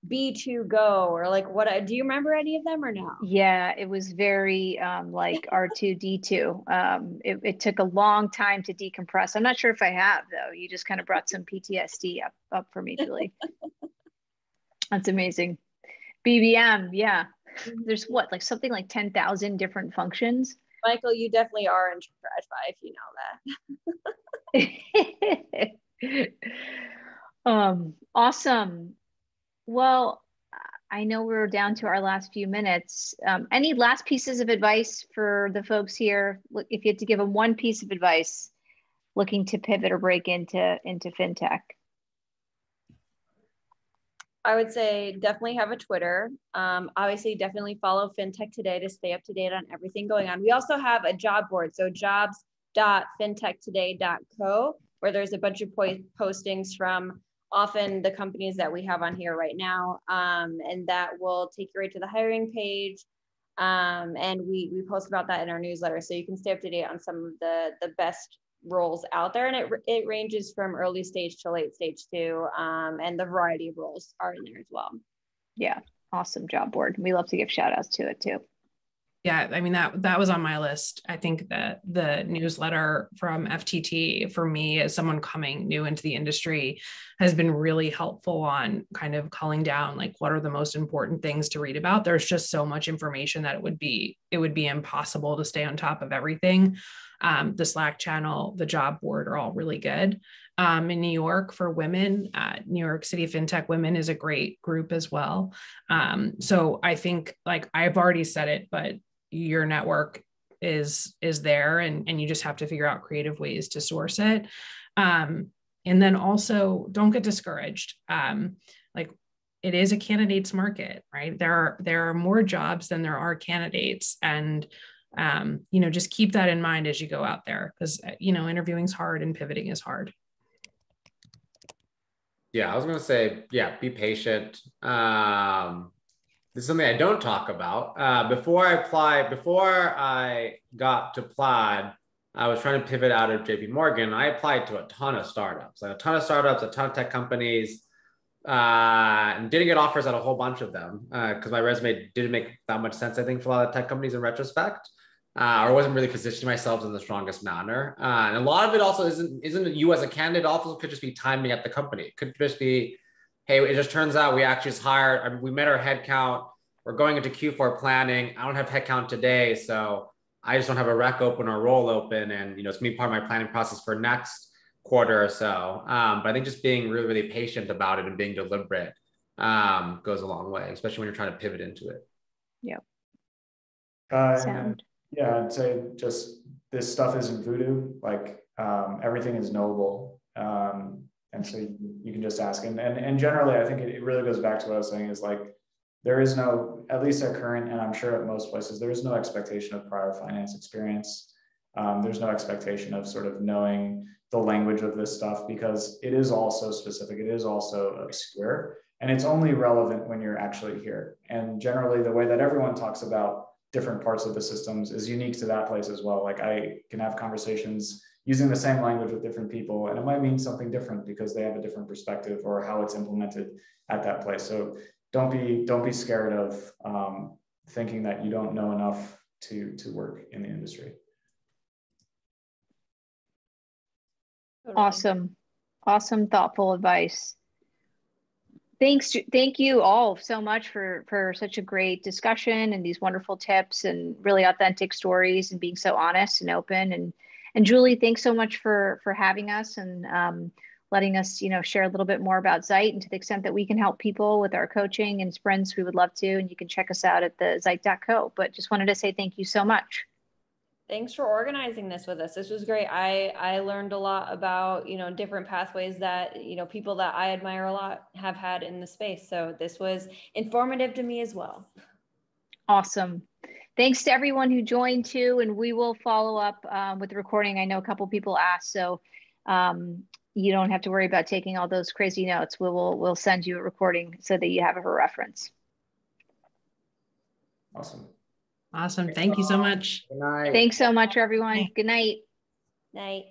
B2 go, or like what, do you remember any of them or no? Yeah, it was very like R2D2. It took a long time to decompress. I'm not sure if I have though. You just kind of brought some PTSD up for me, Julie. That's amazing. BBM, yeah. There's what, like something like 10,000 different functions. Michael, you definitely are in TradFi if you know that. Awesome. Well, I know we're down to our last few minutes. Any last pieces of advice for the folks here? If you had to give them one piece of advice looking to pivot or break into FinTech. I would say definitely have a Twitter. Obviously, definitely follow FinTech Today to stay up to date on everything going on. We also have a job board, so jobs.fintechtoday.co, where there's a bunch of postings from often the companies that we have on here right now, and that will take you right to the hiring page. And we post about that in our newsletter, so you can stay up to date on some of the best roles out there. And it ranges from early stage to late stage too. And the variety of roles are in there as well. Yeah, awesome job board. We love to give shout outs to it too. Yeah, I mean, that was on my list. I think that the newsletter from FTT for me as someone coming new into the industry has been really helpful on kind of culling down like what are the most important things to read about. There's just so much information that it would be impossible to stay on top of everything. The Slack channel, the job board are all really good. In New York for women, New York City FinTech Women is a great group as well. So I think like I've already said it, but your network is there, and you just have to figure out creative ways to source it. And then also don't get discouraged. Like it is a candidates market, right? There are more jobs than there are candidates. And, just keep that in mind as you go out there, because, interviewing is hard and pivoting is hard. Yeah, I was going to say, be patient. This is something I don't talk about. Before I got to Plaid, I was trying to pivot out of JP Morgan. I applied to a ton of startups, a ton of tech companies, and didn't get offers at a whole bunch of them because my resume didn't make that much sense, I think, for a lot of tech companies in retrospect, or wasn't really positioning myself in the strongest manner. And a lot of it also isn't you as a candidate. Also could just be timing at the company. It could just be, hey, it just turns out we actually just hired, we met our headcount. We're going into Q4 planning. I don't have headcount today, so I just don't have a rec open or role open. And, it's gonna be part of my planning process for next quarter or so. But I think just being really, really patient about it and being deliberate goes a long way, especially when you're trying to pivot into it. Yep. Yeah, I'd say just this stuff isn't voodoo. Like everything is knowable. And so you can just ask. And generally, I think it really goes back to what I was saying is like, there is no, at least at Current, and I'm sure at most places, there is no expectation of prior finance experience. There's no expectation of sort of knowing the language of this stuff because it is also specific. It is also obscure, and it's only relevant when you're actually here. And generally, the way that everyone talks about different parts of the systems is unique to that place as well. Like I can have conversations using the same language with different people, and it might mean something different because they have a different perspective or how it's implemented at that place. So don't be scared of thinking that you don't know enough to work in the industry. Awesome, thoughtful advice. Thank you all so much for such a great discussion and these wonderful tips and really authentic stories and being so honest and open. And Julie, thanks so much for having us and letting us, share a little bit more about Zeit, and to the extent that we can help people with our coaching and sprints, we would love to. And you can check us out at the Zeit.co. But just wanted to say thank you so much. Thanks for organizing this with us. This was great. I learned a lot about, different pathways that, people that I admire a lot have had in the space. So this was informative to me as well. Awesome. Thanks to everyone who joined too. And we will follow up with the recording. I know a couple people asked, so you don't have to worry about taking all those crazy notes. We'll send you a recording so that you have it for reference. Awesome. Thank you so much. Good night. Thanks so much, everyone. Good night. Night.